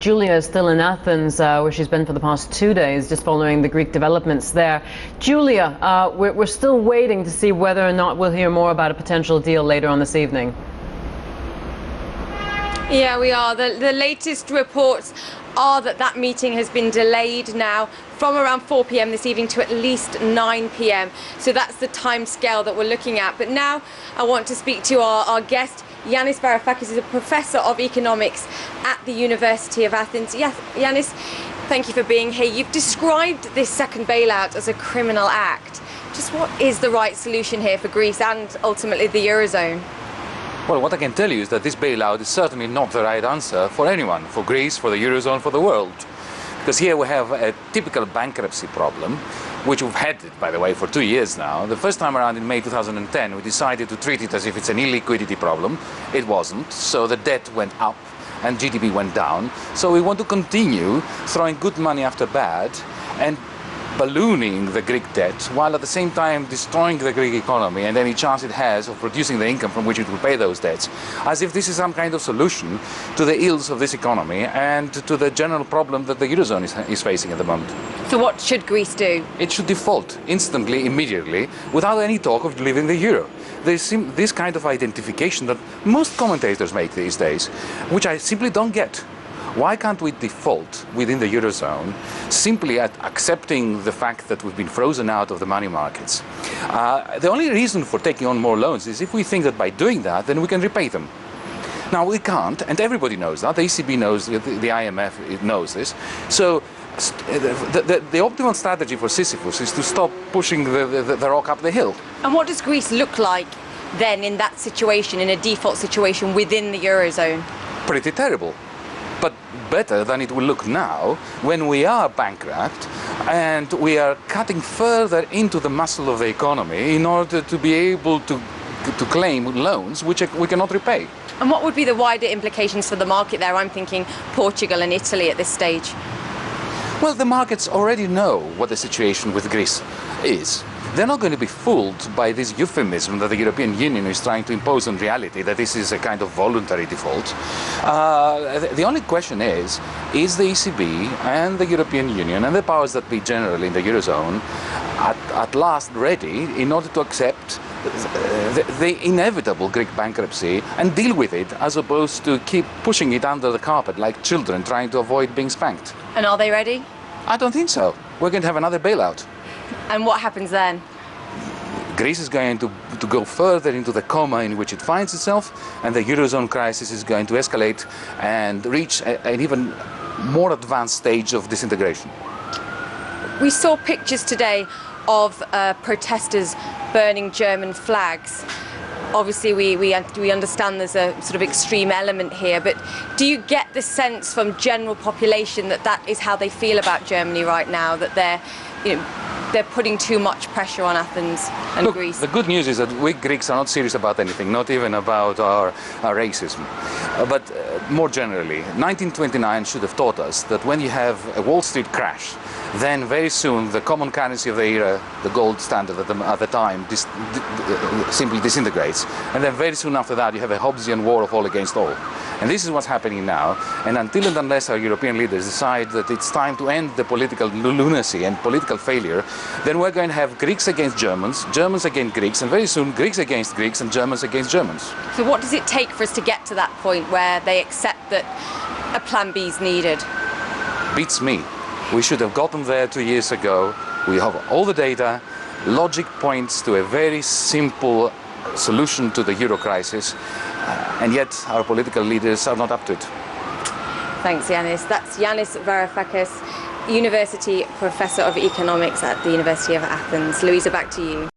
Julia is still in Athens, where she's been for the past 2 days, just following the Greek developments there. Julia, we're still waiting to see whether or not we'll hear more about a potential deal later on this evening. Yeah, we are. The latest reports are that meeting has been delayed now from around 4 p.m. this evening to at least 9 p.m. So that's the time scale that we're looking at. But now I want to speak to our guest. Yanis Voroufakis is a professor of economics at the University of Athens. Yes, Yanis, thank you for being here. You've described this second bailout as a criminal act. Just what is the right solution here for Greece and ultimately the Eurozone? Well, what I can tell you is that this bailout is certainly not the right answer for anyone, for Greece, for the Eurozone, for the world. Because here we have a typical bankruptcy problem, which we've had, by the way, for 2 years now. The first time around in May 2010, we decided to treat it as if it's an illiquidity problem. It wasn't, so the debt went up and GDP went down. So we want to continue throwing good money after bad and ballooning the Greek debt, while at the same time destroying the Greek economy and any chance it has of producing the income from which it will pay those debts, as if this is some kind of solution to the ills of this economy and to the general problem that the Eurozone is facing at the moment. So what should Greece do? It should default instantly, immediately, without any talk of leaving the euro. There's this kind of identification that most commentators make these days, which I simply don't get. Why can't we default within the Eurozone simply at accepting the fact that we've been frozen out of the money markets? The only reason for taking on more loans is if we think that by doing that, then we can repay them. Now, we can't, and everybody knows that. The ECB knows, the IMF knows this. So the optimal strategy for Sisyphus is to stop pushing the rock up the hill. And what does Greece look like then in that situation, in a default situation within the Eurozone? Pretty terrible. But better than it will look now when we are bankrupt and we are cutting further into the muscle of the economy in order to be able to claim loans which we cannot repay. And what would be the wider implications for the market there? I'm thinking Portugal and Italy at this stage. Well, the markets already know what the situation with Greece is. They're not going to be fooled by this euphemism that the European Union is trying to impose on reality, that this is a kind of voluntary default. The only question is the ECB and the European Union and the powers that be generally in the Eurozone at last ready in order to accept the inevitable Greek bankruptcy and deal with it, as opposed to keep pushing it under the carpet like children trying to avoid being spanked? And are they ready? I don't think so. We're going to have another bailout. And what happens then? Greece is going to go further into the coma in which it finds itself, and the Eurozone crisis is going to escalate and reach an even more advanced stage of disintegration. We saw pictures today of protesters burning German flags. Obviously, we understand there's a sort of extreme element here, but do you get the sense from general population that is how they feel about Germany right now, that they're putting too much pressure on Athens and Look, Greece? The good news is that we Greeks are not serious about anything, not even about our racism. But more generally, 1929 should have taught us that when you have a Wall Street crash, then very soon the common currency of the era, the gold standard at the time, simply disintegrates. And then very soon after that you have a Hobbesian war of all against all. And this is what's happening now. And until and unless our European leaders decide that it's time to end the political lunacy and political failure, then we're going to have Greeks against Germans, Germans against Greeks, and very soon Greeks against Greeks and Germans against Germans. So what does it take for us to get to that point where they accept that a plan B is needed? Beats me. We should have gotten there 2 years ago. We have all the data. Logic points to a very simple solution to the euro crisis, and yet our political leaders are not up to it. Thanks, Yanis. That's Yanis Voroufakis, University Professor of Economics at the University of Athens. Louisa, back to you.